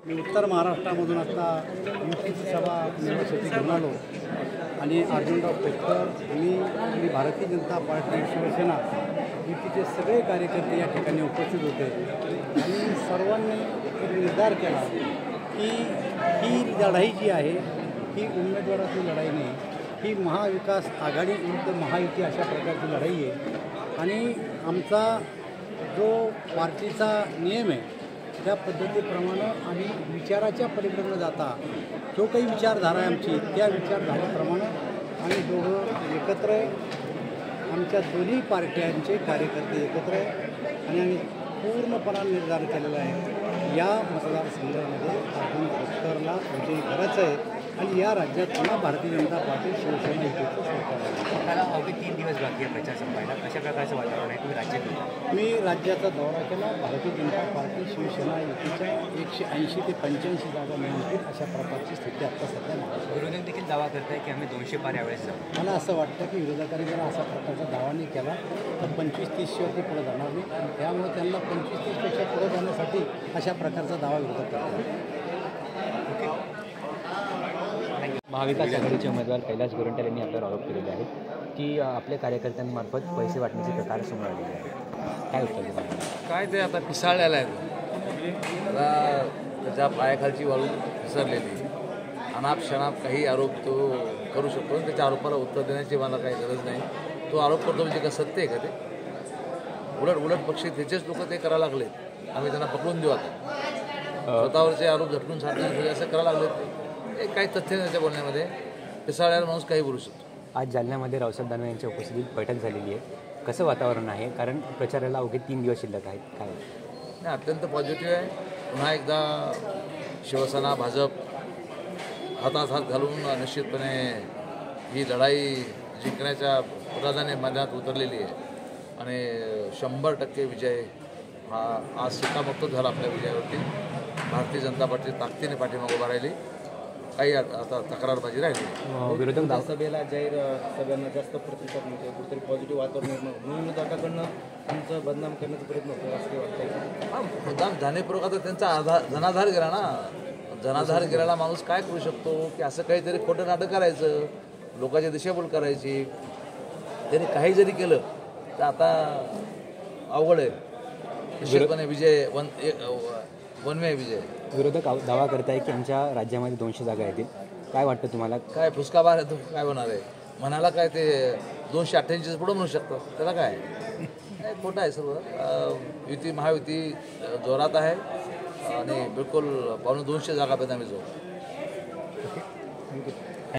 मी उत्तर महाराष्ट्रामधून आता युतीची सभा निवडणुकीसाठी घेऊन आलो आणि अर्जुनराव खोतकर मी आपली भारतीय जनता पार्टी शिवसेना युतीचे सगळे कार्यकर्ते या ठिकाणी उपस्थित होते आणि सर्वांनी एक निर्धार केला की ही लढाई जी आहे ही उमेदवाराची लढाई नाही, ही महाविकास आघाडी विरुद्ध महायुती अशा प्रकारची लढाई आहे आणि आमचा जो पार्टीचा नियम आहे त्या पद्धतीप्रमाणे आम्ही विचाराच्या पलीकडे न जाता जो काही विचारधारा आहे आमची त्या विचारधारेप्रमाणे आम्ही दोघं एकत्र आहे, आमच्या दोन्ही पार्ट्यांचे कार्यकर्ते एकत्र आहे आणि आम्ही पूर्णपणाने निर्धार केलेला आहे या मतदारसंघामध्ये अर्जुन खोतकरला विजयी करायचं आहे आणि या राज्यात पुन्हा भारतीय जनता पार्टी शिवसेना युतीचं सरकार आहे. त्याला अवघे 3 दिवस बाकी आहे प्रचार संपायला. कशा प्रकारचं वातावरण आहे तुम्ही राज्यात? मी राज्याचा दौरा केला. भारतीय जनता पार्टी शिवसेना युतीच्या 180 ते 85 जागा मिळतील अशा प्रकारची स्थिती आत्ता सध्या नाही. विरोधक देखील दावा करत आहे की आम्ही 200 पार यावेळेस जाऊ. मला असं वाटतं की विरोधकांनी जर असा प्रकारचा दावा नाही केला तर 25-30 पुढे जाणार नाही आणि त्यामुळे त्यांना 25-30 पुढे जाण्यासाठी अशा प्रकारचा दावा विरोधक करतात. महाविकास आघाडीचे उमेदवार कैलास गोरंट्याल यांनी आपल्यावर आरोप केलेले आहेत की आपल्या कार्यकर्त्यांमार्फत पैसे वाटण्याचे प्रकार समोर आलेले आहेत. काय उत्तर देणार? काय ते आता पिसाळलेलं आहे. आता त्याच्या पायाखालची वाळू पिसरलेली अनाप शनाप काही आरोप तो करू शकतो. त्याच्या आरोपाला उत्तर देण्याची मला काही गरज नाही. तो आरोप करतो म्हणजे का सत्य आहे का ते? उलट पक्षी त्याचेच लोक ते करायला लागलेत. आम्ही त्यांना पकडून देऊ आता. स्वतःवरचे आरोप झटकून साधण्यासाठी असं करायला लागलेत. ते काही तथ्य नाही त्याच्या बोलण्यामध्ये. पिसाळलेला माणूस काही बोलू शकतो. आज जालन्यामध्ये रावसाहेब दानवे यांच्या उपस्थितीत बैठक झालेली आहे. कसं वातावरण आहे? कारण प्रचाराला अवघे 3 दिवस शिल्लक आहेत. काय नाही, अत्यंत पॉझिटिव्ह आहे. पुन्हा एकदा शिवसेना भाजप हातात हात घालून निश्चितपणे ही लढाई जिंकण्याच्या पुराधाने मैदानात उतरलेली आहे आणि 100% विजय हा आज शिक्कामोर्तब झाला आपल्या विजयावरती. भारतीय जनता पार्टी ताकदीने पाठीमागे उभा राहिली. काही आता तक्रारबाजी राहिली. विरोधक सभेला जाहीर सगळ्यांना जास्त प्रतिसाद मिळतो, कुठेतरी पॉझिटिव्ह वातावरण निर्माण म्हणून विरोधकाकडनं आमचं बदनाम करण्याचा प्रयत्न होतो असं वाटतं. हां, बदनाम जाणीवपूर्वक आता त्यांचा जनाधार गेला ना. जनाधार गेलेला माणूस काय करू शकतो की असं काहीतरी खोटं नाटक करायचं, लोकांची दिशाभूल करायची. त्यांनी काही जरी केलं तर आता अवघड आहे. निश्चितपणे विजय वन वे विजय. विरोधक दावा करत आहे की आमच्या राज्यामध्ये 200 जागा येतील. काय वाटतं तुम्हाला? काय फुसका बाहेर येतो काय होणार आहे? म्हणाला काय ते 288 पुढं म्हणू शकतात. त्याला काय खोटं आहे सर्व. युती महायुती जोरात आहे आणि बिलकुल 250 जागापर्यंत आम्ही जाऊ.